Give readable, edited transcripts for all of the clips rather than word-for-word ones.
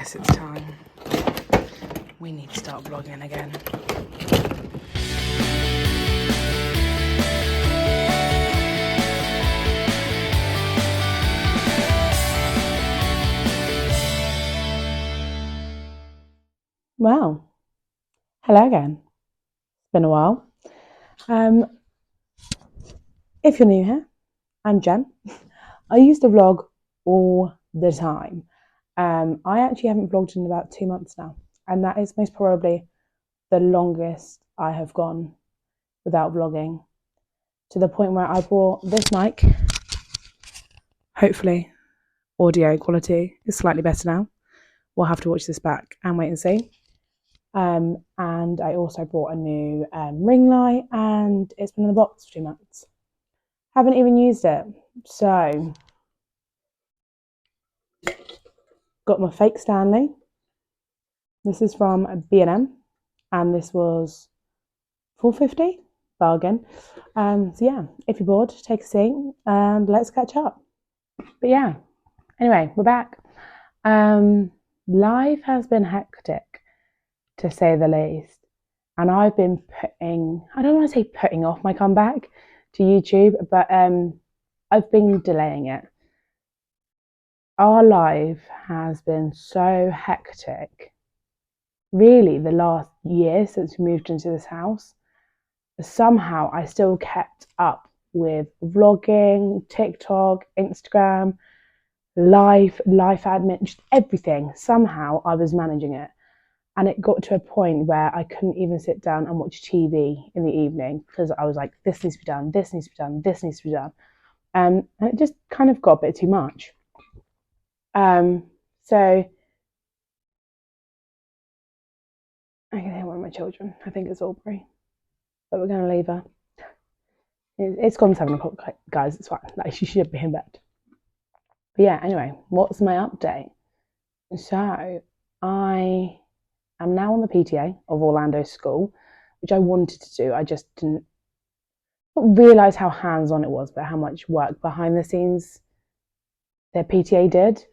guess it's time. We need to start vlogging again. Well, hello again. It's been a while. If you're new here, I'm Jen. I used to vlog all the time. I actually haven't vlogged in about 2 months now, and that is most probably the longest I have gone without vlogging, to the point where I bought this mic. Hopefully audio quality is slightly better now. We'll have to watch this back and wait and see. And I also bought a new ring light, and it's been in the box for 2 months. Haven't even used it. So got my fake Stanley. This is from B&M, and this was $4.50, bargain. So yeah, if you're bored, take a seat and let's catch up. But yeah, anyway, we're back. Life has been hectic, to say the least, and I've been I don't want to say putting off my comeback to YouTube, but I've been delaying it. Our life has been so hectic, really, the last year since we moved into this house. Somehow I still kept up with vlogging, TikTok, Instagram, life admin, just everything. Somehow I was managing it. And it got to a point where I couldn't even sit down and watch TV in the evening, because I was like, this needs to be done, this needs to be done, this needs to be done. And it just kind of got a bit too much. So I can hear one of my children. I think it's Aubrey, but we're going to leave her. It's gone 7 o'clock, guys. It's fine. Like, she should be in bed. But yeah, anyway, what's my update? So I am now on the PTA of Orlando School, which I wanted to do. I just didn't realise how hands-on it was, but how much work behind the scenes their PTA did.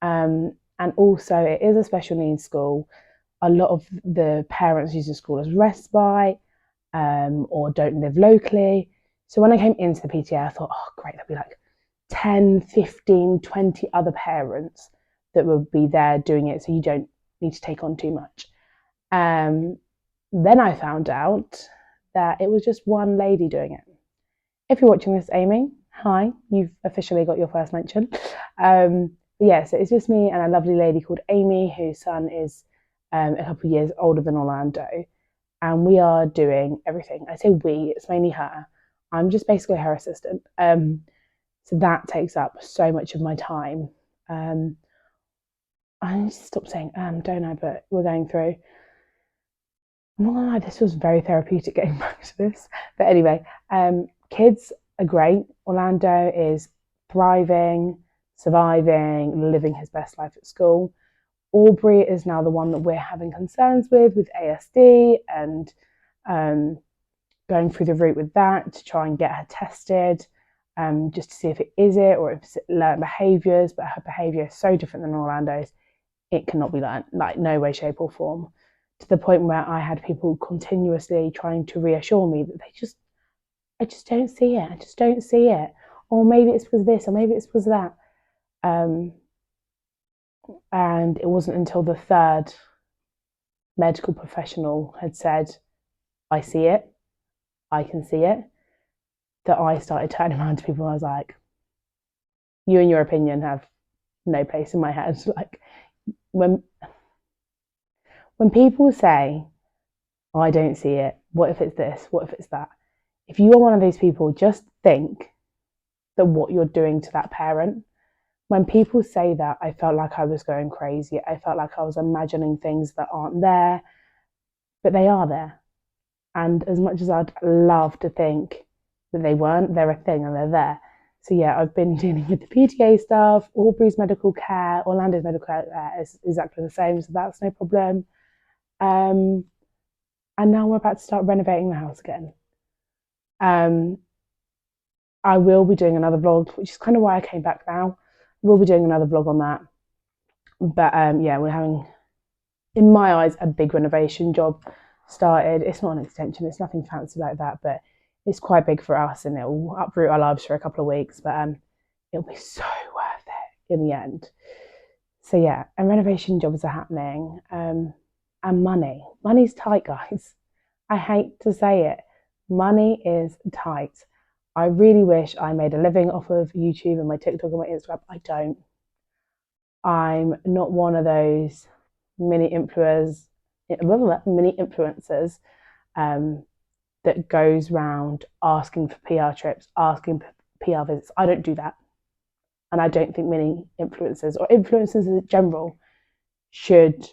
And also, it is a special needs school. A lot of the parents use the school as respite, or don't live locally. So when I came into the PTA, I thought, oh, great, there'll be like 10, 15, 20 other parents that will be there doing it, so you don't need to take on too much. Then I found out that it was just one lady doing it. If you're watching this, Amy, hi, you've officially got your first mention. Yeah, so it's just me and a lovely lady called Amy, whose son is a couple of years older than Orlando, and we are doing everything. I say we, it's mainly her. I'm just basically her assistant. So that takes up so much of my time. I need to stop saying don't I? But we're going through. I'm not gonna lie, this was very therapeutic getting back to this. But anyway, kids are great. Orlando is thriving, surviving, living his best life at school. Aubrey is now the one that we're having concerns with ASD, and going through the route with that to try and get her tested, just to see if it is it, or if it's learned behaviours. But her behaviour is so different than Orlando's, it cannot be learned, like no way, shape or form, to the point where I had people continuously trying to reassure me that I just don't see it. I just don't see it. Or maybe it's because this, or maybe it's because that. And it wasn't until the third medical professional had said, I see it, I can see it, that I started turning around to people and I was like, you and your opinion have no place in my head. Like, when people say, I don't see it, what if it's this, what if it's that? If you are one of those people, just think that what you're doing to that parent. When people say that, I felt like I was going crazy. I felt like I was imagining things that aren't there, but they are there. And as much as I'd love to think that they weren't, they're a thing and they're there. So yeah, I've been dealing with the PTA stuff, Aubrey's medical care, Orlando's medical care is exactly the same, so that's no problem. And now we're about to start renovating the house again. I will be doing another vlog, which is kind of why I came back now. We'll be doing another vlog on that. But yeah, we're having, in my eyes, a big renovation job started. It's not an extension, it's nothing fancy like that, but it's quite big for us and it'll uproot our lives for a couple of weeks, but it'll be so worth it in the end. So yeah, and renovation jobs are happening. And money's tight, guys. I hate to say it, money is tight. I really wish I made a living off of YouTube and my TikTok and my Instagram. I don't. I'm not one of those mini influencers that goes round asking for PR trips, asking for PR visits. I don't do that. And I don't think many influencers or influencers in general should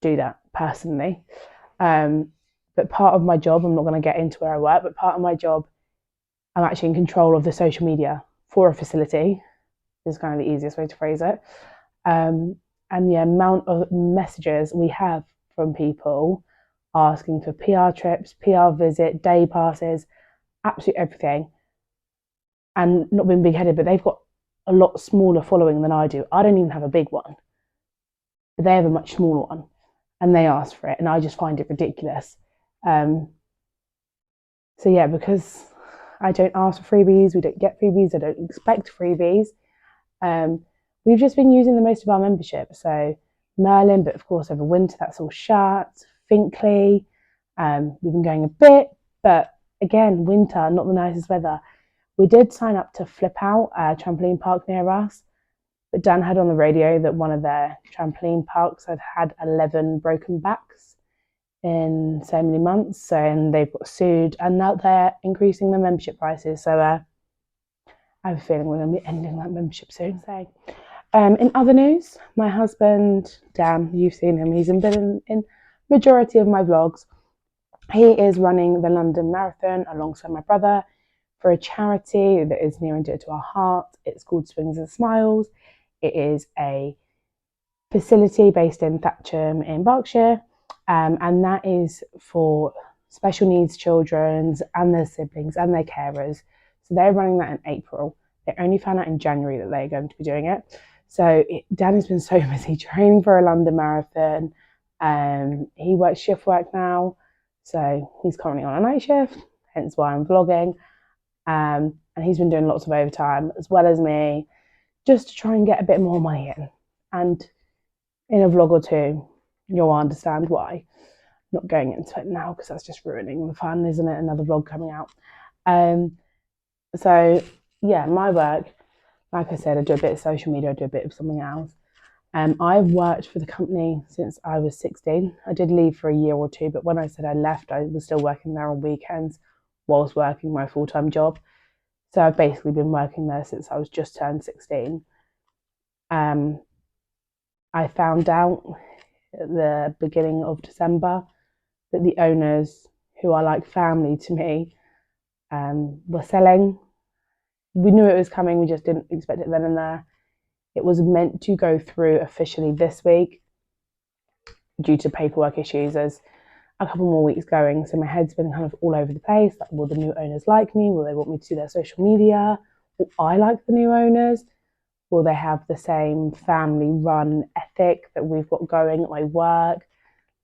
do that personally. But part of my job, I'm not going to get into where I work, but part of my job, I'm actually in control of the social media for a facility. This is kind of the easiest way to phrase it. And the amount of messages we have from people asking for PR trips, PR visit, day passes, absolutely everything, and not being big-headed, but they've got a lot smaller following than I do. I don't even have a big one, but they have a much smaller one, and they ask for it, and I just find it ridiculous. So yeah, because I don't ask for freebies, we don't get freebies, I don't expect freebies. We've just been using the most of our membership. So Merlin, but of course over winter that's all shut. Finkley, we've been going a bit, but again, winter, not the nicest weather. We did sign up to Flip Out, a trampoline park near us, but Dan had on the radio that one of their trampoline parks had 11 broken backs in so many months, and they've got sued, and now they're increasing the membership prices. So I have a feeling we're going to be ending that membership soon. So, in other news, my husband Dan, you've seen him. He's been in majority of my vlogs. He is running the London Marathon alongside my brother for a charity that is near and dear to our heart. It's called Swings and Smiles. It is a facility based in Thatcham in Berkshire, and that is for special needs children and their siblings and their carers. So they're running that in April. They only found out in January that they're going to be doing it. So Danny's been so busy training for a London Marathon. He works shift work now, so he's currently on a night shift, hence why I'm vlogging. And he's been doing lots of overtime as well as me, just to try and get a bit more money in. And in a vlog or two, you'll understand why. I'm not going into it now because that's just ruining the fun, isn't it? Another vlog coming out. So yeah, my work, like I said, I do a bit of social media, I do a bit of something else. I've worked for the company since I was 16. I did leave for a year or two, but when I said I left, I was still working there on weekends whilst working my full-time job. So I've basically been working there since I was just turned 16. I found out at the beginning of December that the owners, who are like family to me, were selling. We knew it was coming, we just didn't expect it then and there. It was meant to go through officially this week due to paperwork issues. There's a couple more weeks going, so my head's been kind of all over the place. Like, will the new owners like me? Will they want me to do their social media? Will I like the new owners? Will they have the same family run ethic that we've got going at my work?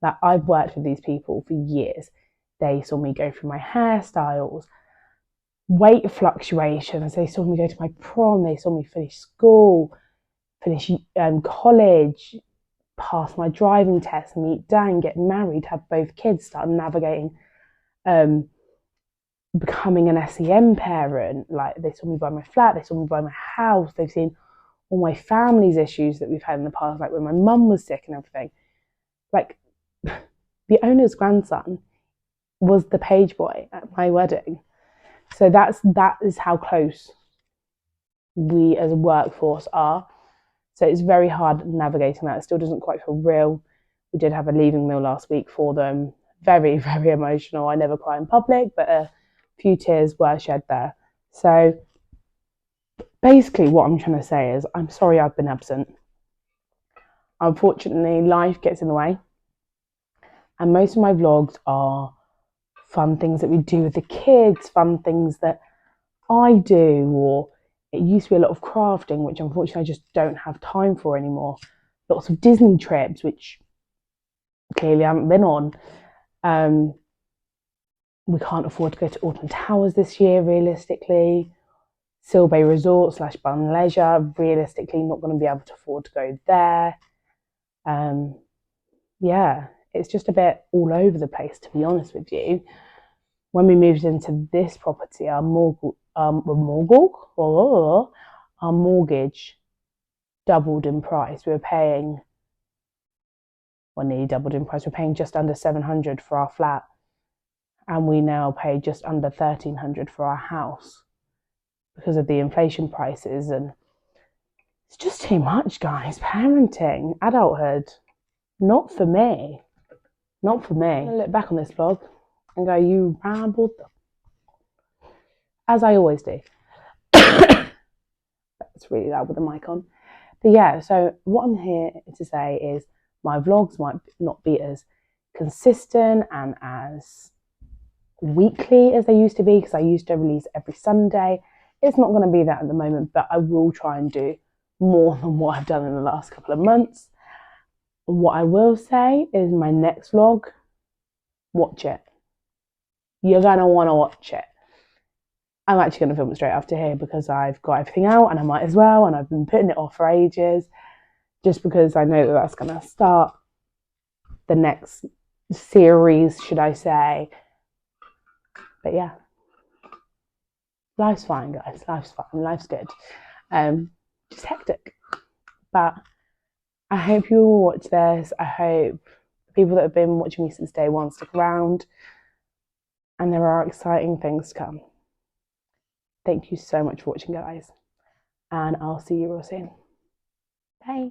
Like, I've worked with these people for years. They saw me go through my hairstyles, weight fluctuations. They saw me go to my prom. They saw me finish school, finish college, pass my driving test, meet Dan, get married, have both kids, start navigating becoming an SEM parent. Like, they saw me buy my flat, they saw me buy my house, they've seen all my family's issues that we've had in the past, like when my mum was sick and everything. Like, the owner's grandson was the page boy at my wedding. So that is how close we as a workforce are. So it's very hard navigating that. It still doesn't quite feel real. We did have a leaving meal last week for them. Very, very emotional. I never cry in public, but a few tears were shed there. So basically what I'm trying to say is I'm sorry I've been absent. Unfortunately, life gets in the way. And most of my vlogs are fun things that we do with the kids, fun things that I do, or it used to be a lot of crafting, which unfortunately I just don't have time for anymore. lots of Disney trips, which clearly I haven't been on. We can't afford to go to Alton Towers this year, realistically. Silbay Resort / Bun Leisure, realistically not going to be able to afford to go there. Yeah, it's just a bit all over the place, to be honest with you. When we moved into this property, our mortgage doubled in price. We were paying, well, nearly doubled in price. We're paying just under 700 for our flat, and we now pay just under 1,300 for our house because of the inflation prices. And it's just too much, guys. Parenting, adulthood, not for me. Not for me. I'm gonna look back on this vlog and go, you rambled, as I always do. That's really loud with the mic on. But yeah, so what I'm here to say is my vlogs might not be as consistent and as weekly as they used to be, because I used to release every Sunday. It's not going to be that at the moment, but I will try and do more than what I've done in the last couple of months. What I will say is my next vlog, watch it. You're going to want to watch it. I'm actually going to film it straight after here because I've got everything out and I might as well, and I've been putting it off for ages just because I know that that's going to start the next series, should I say. But yeah, life's fine, guys. Life's fine. Life's good. Just hectic. But I hope you all watch this. I hope the people that have been watching me since day one stick around, and there are exciting things to come. Thank you so much for watching, guys, and I'll see you all soon. Bye.